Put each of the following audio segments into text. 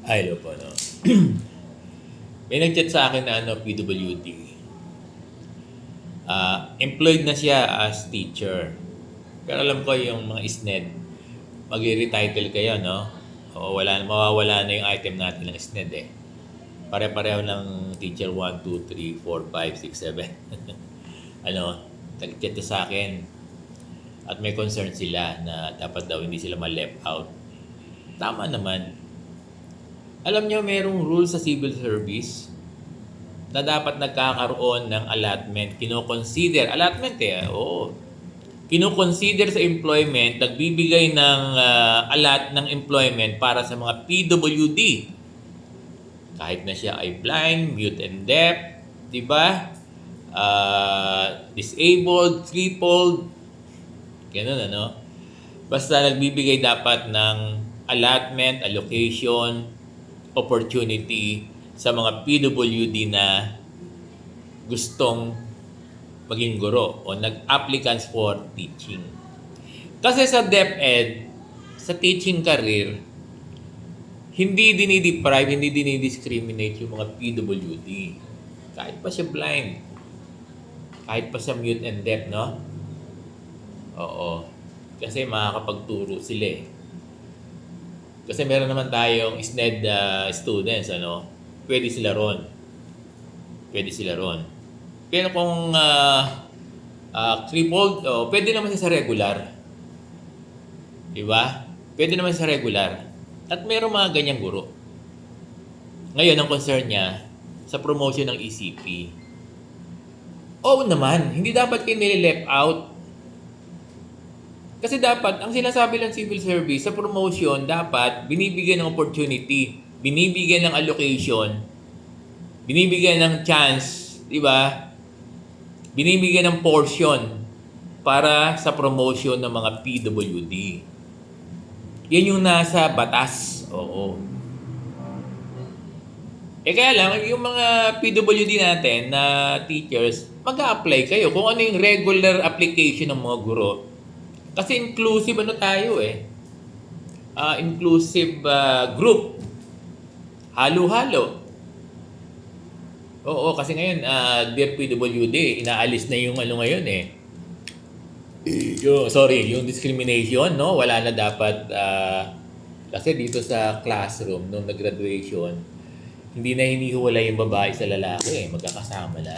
Ay, hello po, no. May nag-chat sa akin na PWD. Employed na siya as teacher. Pero alam ko yung mga SNED, mag-retitle kayo, no? O mawawala na yung item natin ng SNED eh. Pare-pareho ng teacher 1, 2, 3, 4, 5, 6, 7. Nag-chat na sa akin. At may concern sila na dapat daw hindi sila ma-left out. Tama naman. Alam nyo, merong rule sa civil service na dapat nagkakaroon ng allotment. Allotment oo. Kinoconsider sa employment, nagbibigay ng ng employment para sa mga PWD. Kahit na siya ay blind, mute and deaf, di ba? Disabled, crippled, ganun Basta nagbibigay dapat ng allotment, allocation, opportunity sa mga PWD na gustong maging guro o nag-applicants for teaching. Kasi sa DepEd, sa teaching career, hindi dinideprive, hindi dinidiscriminate yung mga PWD. Kahit pa siya blind, kahit pa siya mute and deaf, no? Oo. Kasi makakapagturo sila eh. Kasi meron naman tayong SNED students, pwede sila ron. Pero kung crippled, pwede naman siya sa regular. Diba? Pwede naman sa regular. At meron mga ganyang guro. Ngayon, ang concern niya sa promotion ng ECP. Oo naman, hindi dapat kayo nile-left out. Kasi dapat, ang sinasabi ng civil service, sa promotion, dapat binibigyan ng opportunity, binibigyan ng allocation, binibigyan ng chance, di ba? Binibigyan ng portion para sa promotion ng mga PWD. Yan yung nasa batas. Oo. Kaya lang, yung mga PWD natin na teachers, mag-a-apply kayo kung ano yung regular application ng mga guro. Kasi inclusive tayo eh. Inclusive group. Halo-halo. Oo, kasi ngayon, Dear PWD, inaalis na yung ngayon eh. Yung discrimination, no? Wala na dapat, kasi dito sa classroom, nung nag-graduation, hindi na hinihiwalay yung babae sa lalaki eh. Magkakasama na.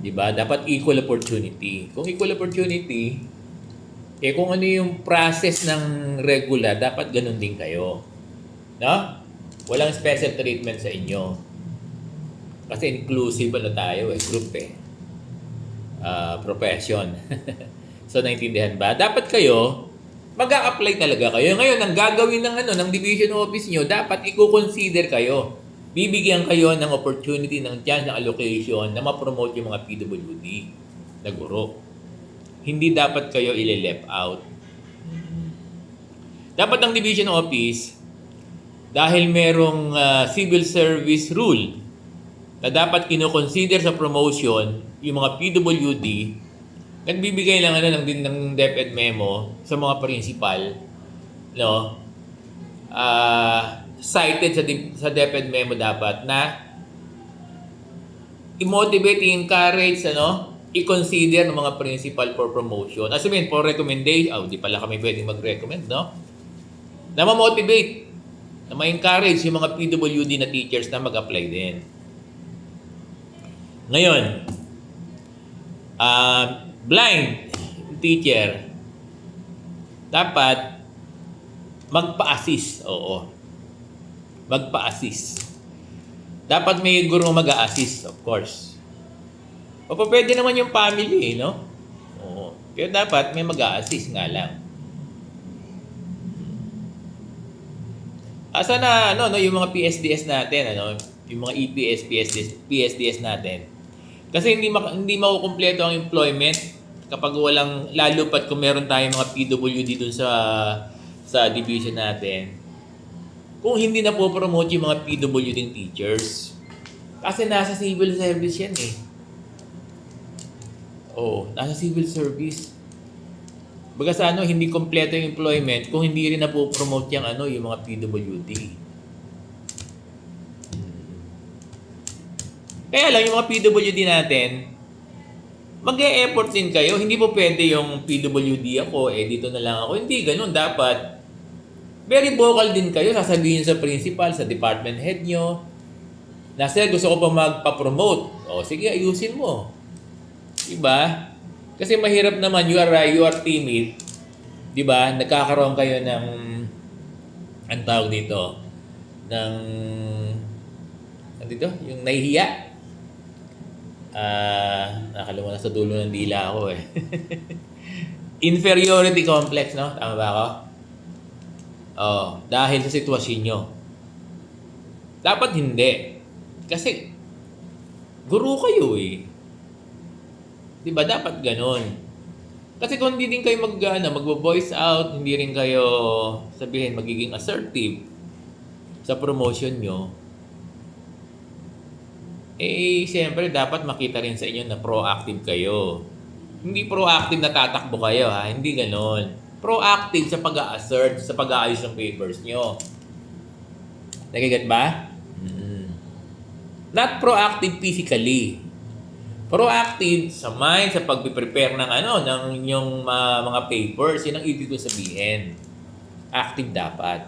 Diba? Dapat equal opportunity. Kung equal opportunity, kung ano yung process ng regular, dapat ganun din kayo. No? Walang special treatment sa inyo. Kasi inclusive tayo group profession. So, naintindihan ba? Dapat kayo, mag-a-apply talaga kayo. Ngayon, ang gagawin ng division office nyo, dapat i-consider kayo. Bibigyan kayo ng opportunity, ng chance, ng allocation na ma-promote yung mga PWD na guro. Hindi dapat kayo ile-left out. Dapat ang division office, dahil merong civil service rule na dapat kino-consider sa promotion yung mga PWD, nagbibigay lang ng DepEd memo sa mga principal, no? Cited sa DepEd memo dapat na i-motivate, i-encourage, i-consider ng mga principal for promotion. As in, for recommendation, di pala kami pwedeng mag-recommend, no? Na ma-motivate, na ma-encourage yung mga PWD na teachers na mag-apply din. Ngayon, blind teacher, dapat magpa-assist. Oo. Magpa-assist. Dapat may guro mag-a-assist, of course. O pwede naman yung family, no? Oo. Pero dapat may mag-a-assist nga lang. Asa na, yung mga PSDS natin, yung mga EPS, PSDS natin. Kasi hindi makukumpleto ang employment kapag walang, lalo pat kung meron tayong mga PWD dun sa division natin. Kung hindi na po promote yung mga PWD teachers. Kasi nasa civil service yan eh. Nasa civil service. Baga sa hindi kompleto yung employment kung hindi rin na po promote yung mga PWD. Kaya lang, yung mga PWD natin, mag-e-effort din kayo. Hindi po pwede yung PWD ako, dito na lang ako. Hindi, ganun. Dapat, very vocal din kayo. Sasabihin sa principal, sa department head nyo, na, sir, gusto ko pa magpa-promote. O, sige, ayusin mo. Diba? Kasi mahirap naman, you are timid. Diba? Nagkakaroon kayo ng, ang tawag dito, ng, ano dito? Yung nahihiya. Nakalimutan sa dulo ng dila ako eh. Inferiority complex, no? Tama ba ako? Oh, dahil sa sitwasyon nyo. Dapat hindi. Kasi, guru kayo eh. Diba? Dapat ganun. Kasi kung hindi din kayo mag-voice out, hindi rin kayo sabihin magiging assertive sa promotion nyo, siyempre dapat makita rin sa inyo na proactive kayo. Hindi proactive na tatakbo kayo, ha? Hindi ganon. Proactive sa pag-a-assert, sa pag-aayos ng papers nyo. Nagigat ba? Not proactive physically. Proactive sa mind, sa pag-prepare ng ng inyong mga papers. Yun ang ibig ko sabihin. Active dapat.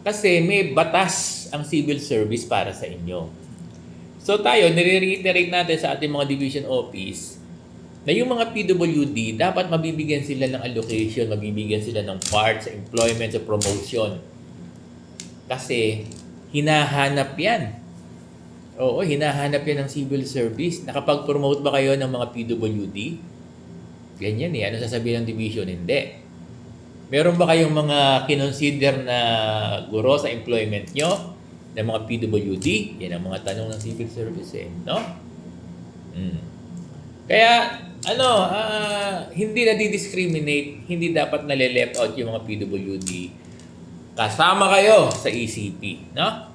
Kasi may batas ang civil service para sa inyo. So tayo, nire-reiterate natin sa ating mga division office na yung mga PWD, dapat mabibigyan sila ng allocation, mabibigyan sila ng part sa employment, sa promotion. Kasi hinahanap yan. Oo, hinahanap yan ng civil service. Nakapag-promote ba kayo ng mga PWD? Ganyan eh. Ano sasabihin ng division? Hindi. Meron ba kayong mga kinonsider na guro sa employment nyo? Ng mga PWD? Yan ang mga tanong ng civil service eh. No? Kaya, hindi na di-discriminate, hindi dapat nale-left out yung mga PWD. Kasama kayo sa ECP. No?